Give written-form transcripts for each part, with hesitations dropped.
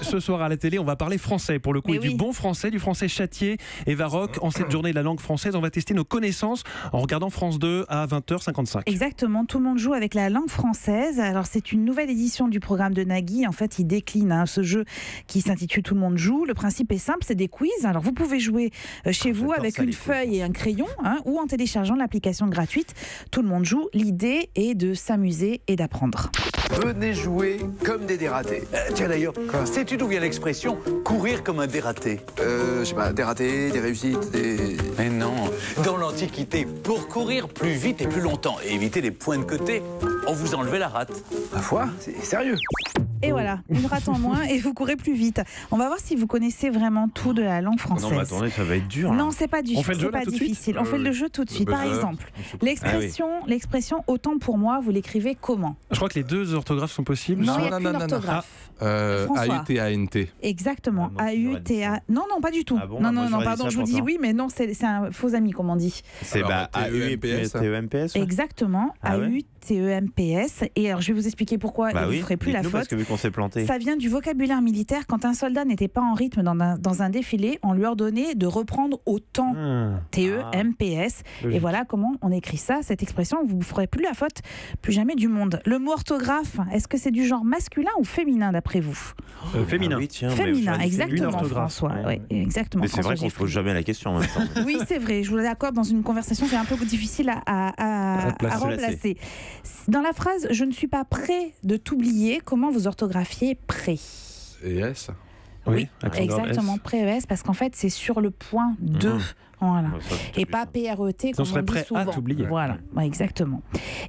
ce soir à la télé, on va parler français pour le coup, Mais et du oui. bon français, du français châtié et Varroc. En cette journée de la langue française, on va tester nos connaissances en regardant France 2 à 20h55. Exactement, tout le monde joue avec la langue française. Alors c'est une nouvelle édition du programme de Nagui. En fait, il décline ce jeu qui s'intitule Tout le monde joue. Le principe est simple, c'est des quiz. Alors vous pouvez jouer chez vous avec une feuille et un crayon, ou en téléchargeant l'application gratuite Tout le monde joue. L'idée est de s'amuser et d'apprendre. Venez jouer comme des dératés. Tiens d'ailleurs, sais-tu d'où vient l'expression courir comme un dératé? Je sais pas, des ratés, des réussites, des... Mais non, dans l'Antiquité, pour courir plus vite et plus longtemps et éviter les points de côté, on vous enlevait la rate. Ma foi, c'est sérieux. Et voilà, une rate en moins et vous courez plus vite. On va voir si vous connaissez vraiment tout de la langue française. Non, mais attendez, ça va être dur. Là. Non, c'est pas difficile. On fait le jeu, là, tout de suite difficile. On fait le jeu tout de suite. Par exemple, l'expression autant pour moi, vous l'écrivez comment? Je crois que les deux orthographes sont possibles. Non, il n'y a qu'une orthographe. François. A-U-T-A-N-T. Exactement. Ah, non, A-U-T-A. Non, pas du tout. Ah bon, non, moi, j'aurais pardon, dit ça je vous dis pourtant. oui, mais non, c'est un faux ami, comme on dit. C'est T-E-M-P-S. T-E-M-P-S. Exactement. Ah ouais A-U-T-E-M-P-S. Et alors, je vais vous expliquer pourquoi et vous ne ferez plus la dites-nous, faute. parce que vu qu'on s'est planté. Ça vient du vocabulaire militaire. Quand un soldat n'était pas en rythme dans un défilé, on lui ordonnait de reprendre au temps. T-E-M-P-S. Et voilà comment on écrit ça, cette expression. Vous ne ferez plus la faute, plus jamais du monde. Le mot orthographe, est-ce que c'est du genre masculin ou féminin d'après vous? Féminin. Ah oui, tiens, Féminin, mais exactement, orthographe. François. Ouais. Oui, exactement. Mais c'est vrai qu'on ne se pose jamais la question en même temps. Oui, c'est vrai. Je vous l'accorde, dans une conversation, c'est un peu difficile à remplacer. Dans la phrase « Je ne suis pas prêt de t'oublier », comment vous orthographiez « prêt » Et S. Oui, accent grave exactement, S. pré-ES, parce qu'en fait, c'est sur le point de. Voilà. Ouais, ça, c'est Et plus pas simple. PRET, On comme serait on dit prêt à souvent. t'oublier. Voilà, ouais, exactement.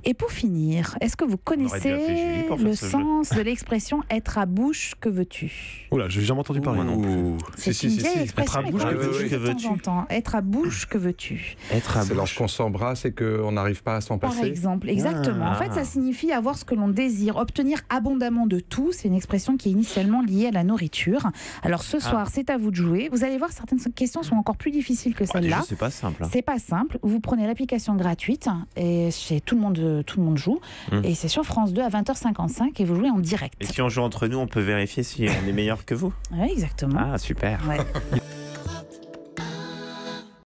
Et pour finir, est-ce que vous aurait dû appeler Julie connaissez pour faire le ce jeu. sens de l'expression « être à bouche, que veux-tu » Oula, j'ai jamais entendu parler. Moi non plus. C'est une vieille expression Être à bouche, qu'on que utilise veux-tu, que de temps veux-tu en temps. Être à bouche, que veux-tu Être à C'est bouche. lorsqu'on s'embrasse et qu'on n'arrive pas à s'en Par passer. exemple, exactement. En fait, ça signifie avoir ce que l'on désire, obtenir abondamment de tout. C'est une expression qui est initialement liée à la nourriture. Alors ce soir, c'est à vous de jouer. Vous allez voir, certaines questions sont encore plus difficiles que celles-là. C'est pas simple. Hein. C'est pas simple. Vous prenez l'application gratuite et c'est tout le monde joue. Et c'est sur France 2 à 20h55 et vous jouez en direct. Et si on joue entre nous, on peut vérifier si on est meilleur que vous. Oui, exactement. Ah, super. Ouais.